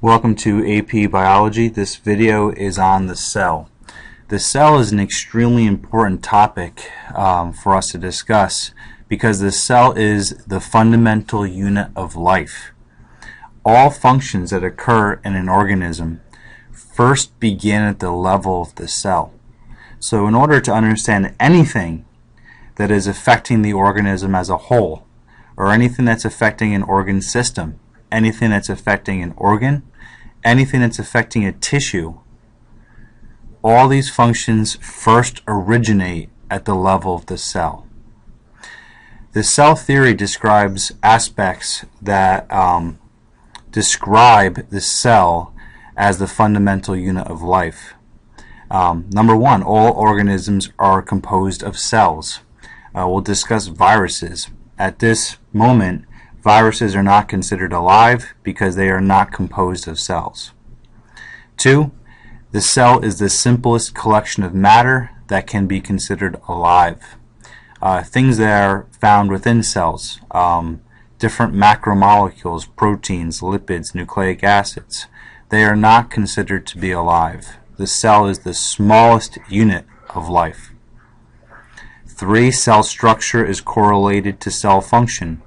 Welcome to AP Biology. This video is on the cell. The cell is an extremely important topic for us to discuss because the cell is the fundamental unit of life. All functions that occur in an organism first begin at the level of the cell. So in order to understand anything that is affecting the organism as a whole, or anything that's affecting an organ system, anything that's affecting an organ, anything that's affecting a tissue, all these functions first originate at the level of the cell. The cell theory describes aspects that describe the cell as the fundamental unit of life. Number one, all organisms are composed of cells. We'll discuss viruses. At this moment, viruses are not considered alive because they are not composed of cells. 2. The cell is the simplest collection of matter that can be considered alive. Things that are found within cells, different macromolecules, proteins, lipids, nucleic acids, they are not considered to be alive. The cell is the smallest unit of life. 3. Cell structure is correlated to cell function.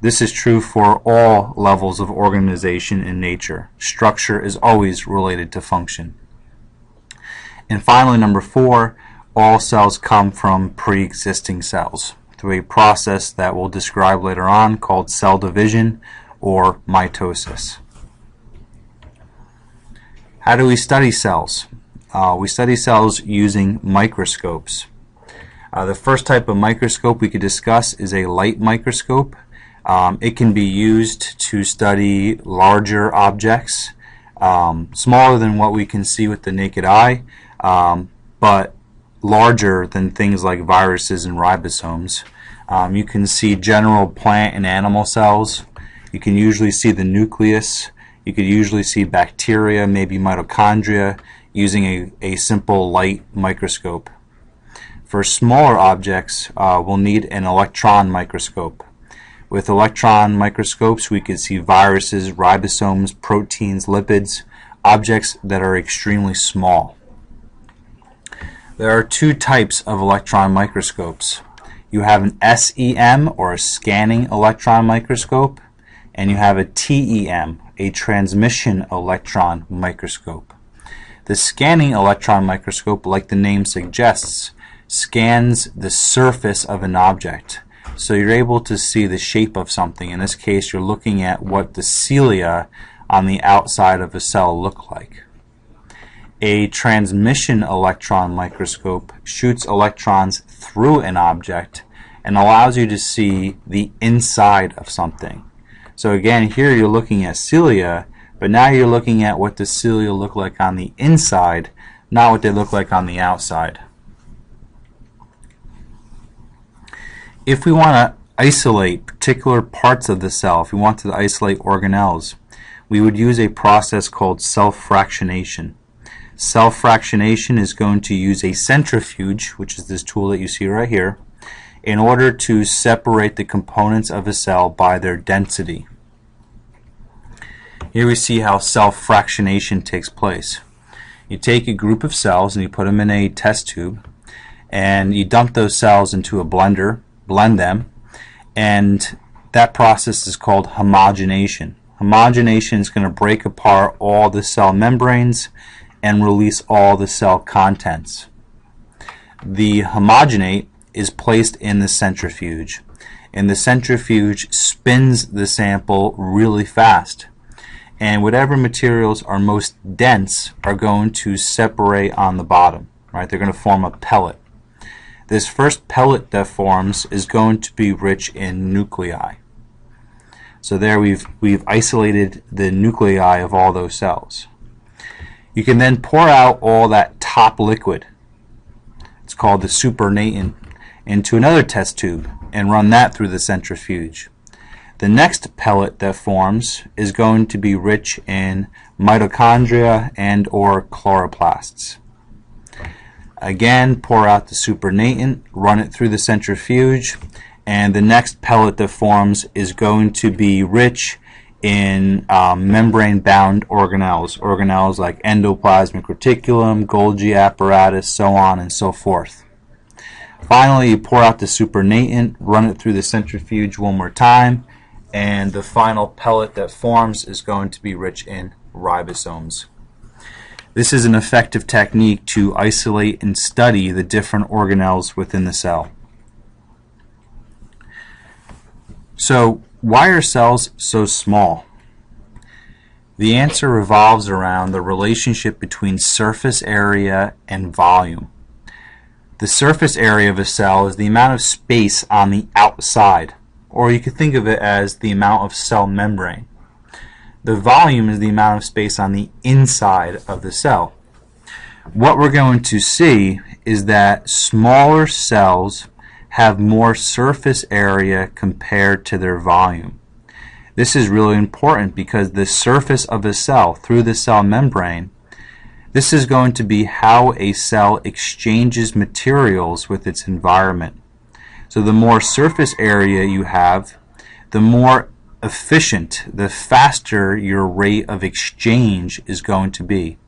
This is true for all levels of organization in nature. Structure is always related to function. And finally, number 4, all cells come from pre-existing cells through a process that we'll describe later on called cell division or mitosis. How do we study cells? We study cells using microscopes. The first type of microscope we could discuss is a light microscope. It can be used to study larger objects, smaller than what we can see with the naked eye, but larger than things like viruses and ribosomes. You can see general plant and animal cells. You can usually see the nucleus. You could usually see bacteria, maybe mitochondria, using a simple light microscope. For smaller objects, we'll need an electron microscope. With electron microscopes, we can see viruses, ribosomes, proteins, lipids, objects that are extremely small. There are two types of electron microscopes. You have an SEM, or a scanning electron microscope, and you have a TEM, a transmission electron microscope. The scanning electron microscope, like the name suggests, scans the surface of an object. So you're able to see the shape of something. In this case, you're looking at what the cilia on the outside of a cell look like. A transmission electron microscope shoots electrons through an object and allows you to see the inside of something. So again, here you're looking at cilia, but now you're looking at what the cilia look like on the inside, not what they look like on the outside. If we want to isolate particular parts of the cell, if we want to isolate organelles, we would use a process called self-fractionation. Self-fractionation is going to use a centrifuge, which is this tool that you see right here, in order to separate the components of a cell by their density. Here we see how self-fractionation takes place. You take a group of cells and you put them in a test tube, and you dump those cells into a blender, blend them, and that process is called homogenation. Homogenation is going to break apart all the cell membranes and release all the cell contents. The homogenate is placed in the centrifuge, and the centrifuge spins the sample really fast, and whatever materials are most dense are going to separate on the bottom, right? They're going to form a pellet. This first pellet that forms is going to be rich in nuclei. So there we've isolated the nuclei of all those cells. You can then pour out all that top liquid, it's called the supernatant, into another test tube and run that through the centrifuge. The next pellet that forms is going to be rich in mitochondria and or chloroplasts. Again, pour out the supernatant, run it through the centrifuge, and the next pellet that forms is going to be rich in membrane-bound organelles like endoplasmic reticulum, Golgi apparatus, so on and so forth. Finally, you pour out the supernatant, run it through the centrifuge one more time, and the final pellet that forms is going to be rich in ribosomes. This is an effective technique to isolate and study the different organelles within the cell. So, why are cells so small? The answer revolves around the relationship between surface area and volume. The surface area of a cell is the amount of space on the outside, or you could think of it as the amount of cell membrane. The volume is the amount of space on the inside of the cell. What we're going to see is that smaller cells have more surface area compared to their volume. This is really important because the surface of a cell through the cell membrane, this is going to be how a cell exchanges materials with its environment. So the more surface area you have, the more efficient, the faster your rate of exchange is going to be.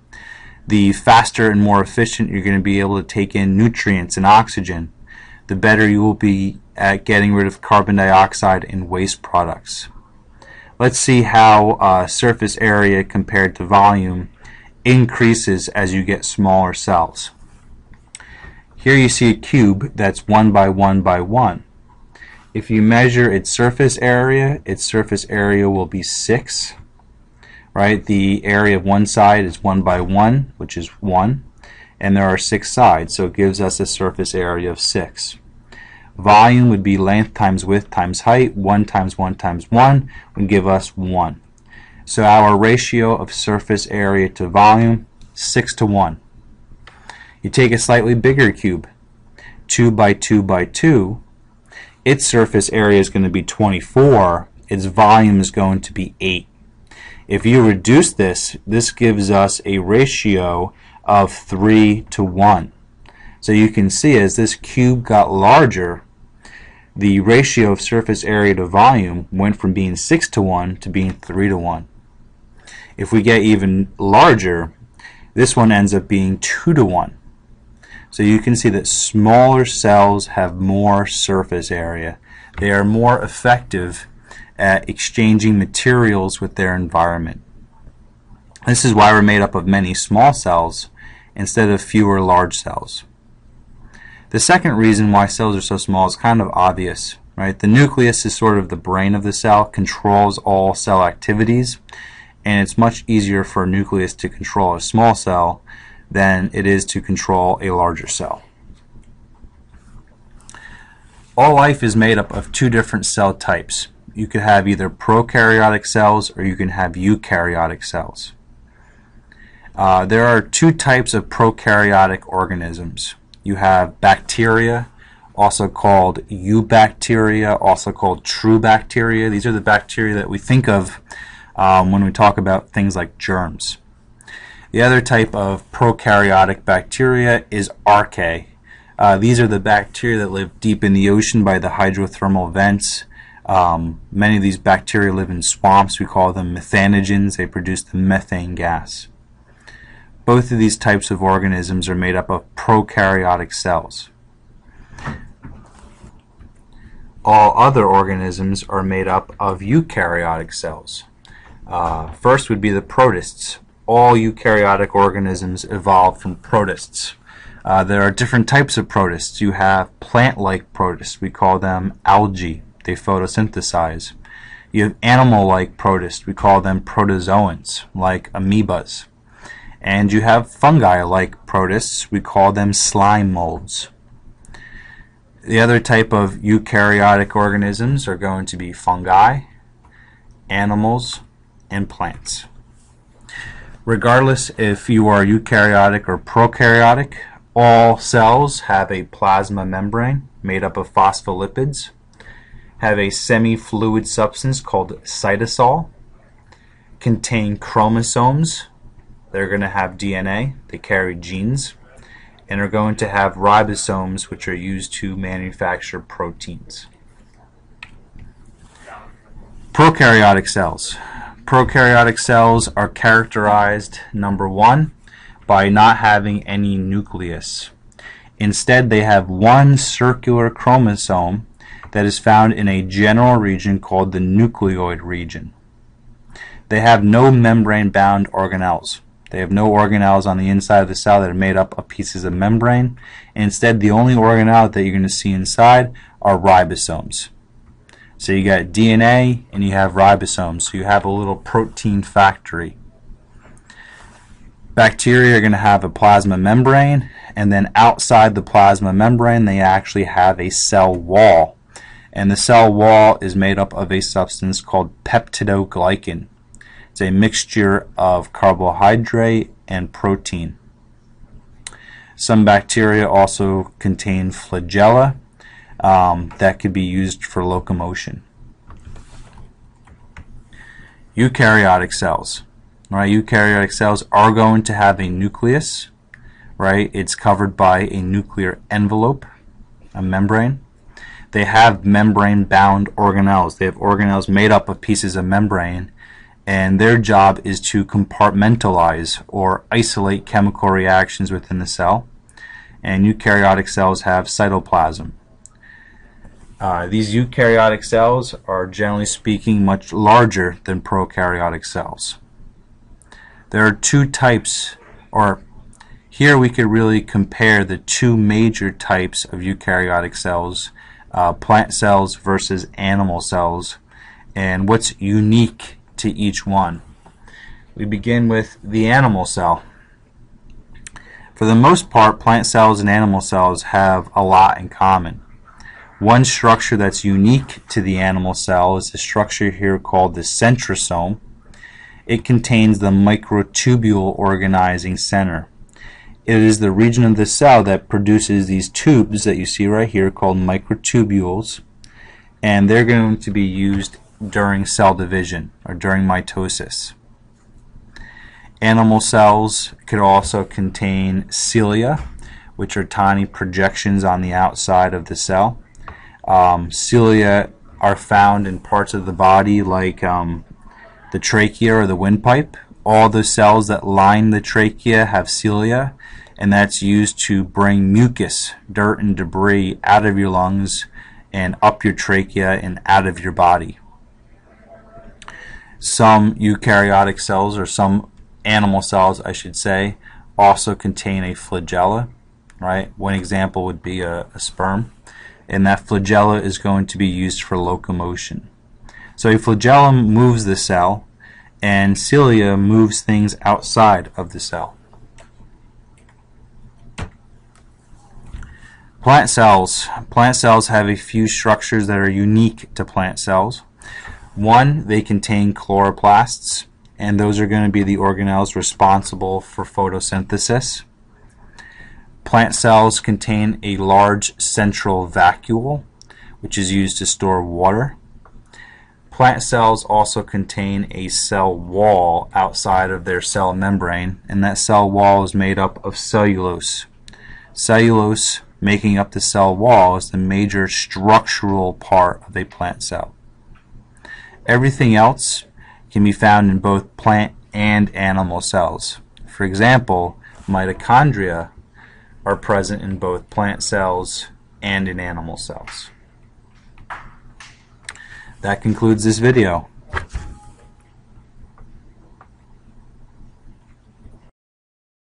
The faster and more efficient you're going to be able to take in nutrients and oxygen, the better you will be at getting rid of carbon dioxide and waste products. Let's see how surface area compared to volume increases as you get smaller cells. Here you see a cube that's 1 by 1 by 1. If you measure its surface area will be 6. Right? The area of one side is 1 by 1, which is 1. And there are 6 sides, so it gives us a surface area of 6. Volume would be length times width times height. 1 times 1 times 1 would give us 1. So our ratio of surface area to volume, 6 to 1. You take a slightly bigger cube, 2 by 2 by 2. Its surface area is going to be 24. Its volume is going to be 8. If you reduce this, this gives us a ratio of 3 to 1. So you can see as this cube got larger, the ratio of surface area to volume went from being 6 to 1 to being 3 to 1. If we get even larger, this one ends up being 2 to 1. So you can see that smaller cells have more surface area. They are more effective at exchanging materials with their environment. This is why we're made up of many small cells instead of fewer large cells. The second reason why cells are so small is kind of obvious, right? The nucleus is sort of the brain of the cell, controls all cell activities, and it's much easier for a nucleus to control a small cell than it is to control a larger cell. All life is made up of 2 different cell types. You could have either prokaryotic cells or you can have eukaryotic cells. There are 2 types of prokaryotic organisms. You have bacteria, also called eubacteria, also called true bacteria. These are the bacteria that we think of when we talk about things like germs. The other type of prokaryotic bacteria is archaea. These are the bacteria that live deep in the ocean by the hydrothermal vents. Many of these bacteria live in swamps. We call them methanogens. They produce the methane gas. Both of these types of organisms are made up of prokaryotic cells. All other organisms are made up of eukaryotic cells. First would be the protists. All eukaryotic organisms evolved from protists. There are different types of protists. You have plant-like protists. We call them algae. They photosynthesize. You have animal-like protists. We call them protozoans, like amoebas. And you have fungi-like protists. We call them slime molds. The other type of eukaryotic organisms are going to be fungi, animals, and plants. Regardless if you are eukaryotic or prokaryotic, all cells have a plasma membrane made up of phospholipids, have a semi-fluid substance called cytosol, contain chromosomes. They're going to have DNA, they carry genes, and are going to have ribosomes, which are used to manufacture proteins. Prokaryotic cells. Prokaryotic cells are characterized, number one, by not having any nucleus. Instead, they have one circular chromosome that is found in a general region called the nucleoid region. They have no membrane-bound organelles. They have no organelles on the inside of the cell that are made up of pieces of membrane. Instead, the only organelle that you're going to see inside are ribosomes. So you got DNA and you have ribosomes. So you have a little protein factory. Bacteria are going to have a plasma membrane, and then outside the plasma membrane they actually have a cell wall. And the cell wall is made up of a substance called peptidoglycan. It's a mixture of carbohydrate and protein. Some bacteria also contain flagella that could be used for locomotion. Eukaryotic cells. Right, eukaryotic cells are going to have a nucleus. Right, it's covered by a nuclear envelope, a membrane. They have membrane-bound organelles. They have organelles made up of pieces of membrane, and their job is to compartmentalize or isolate chemical reactions within the cell. And eukaryotic cells have cytoplasm. These eukaryotic cells are, generally speaking, much larger than prokaryotic cells. There are two types, or here we could really compare the two major types of eukaryotic cells, plant cells versus animal cells, and what's unique to each one. We begin with the animal cell. For the most part, plant cells and animal cells have a lot in common. One structure that's unique to the animal cell is the structure here called the centrosome. It contains the microtubule organizing center. It is the region of the cell that produces these tubes that you see right here called microtubules, and they're going to be used during cell division or during mitosis. Animal cells could also contain cilia, which are tiny projections on the outside of the cell. Cilia are found in parts of the body like the trachea or the windpipe. All the cells that line the trachea have cilia, and that's used to bring mucus, dirt and debris out of your lungs and up your trachea and out of your body. Some eukaryotic cells, or some animal cells I should say, also contain a flagella. Right? One example would be a sperm, and that flagella is going to be used for locomotion. So a flagellum moves the cell, and cilia moves things outside of the cell. Plant cells. Plant cells have a few structures that are unique to plant cells. One, they contain chloroplasts, and those are going to be the organelles responsible for photosynthesis. Plant cells contain a large central vacuole, which is used to store water. Plant cells also contain a cell wall outside of their cell membrane, and that cell wall is made up of cellulose. Cellulose, making up the cell wall, is the major structural part of a plant cell. Everything else can be found in both plant and animal cells. For example, mitochondria are present in both plant cells and in animal cells. That concludes this video.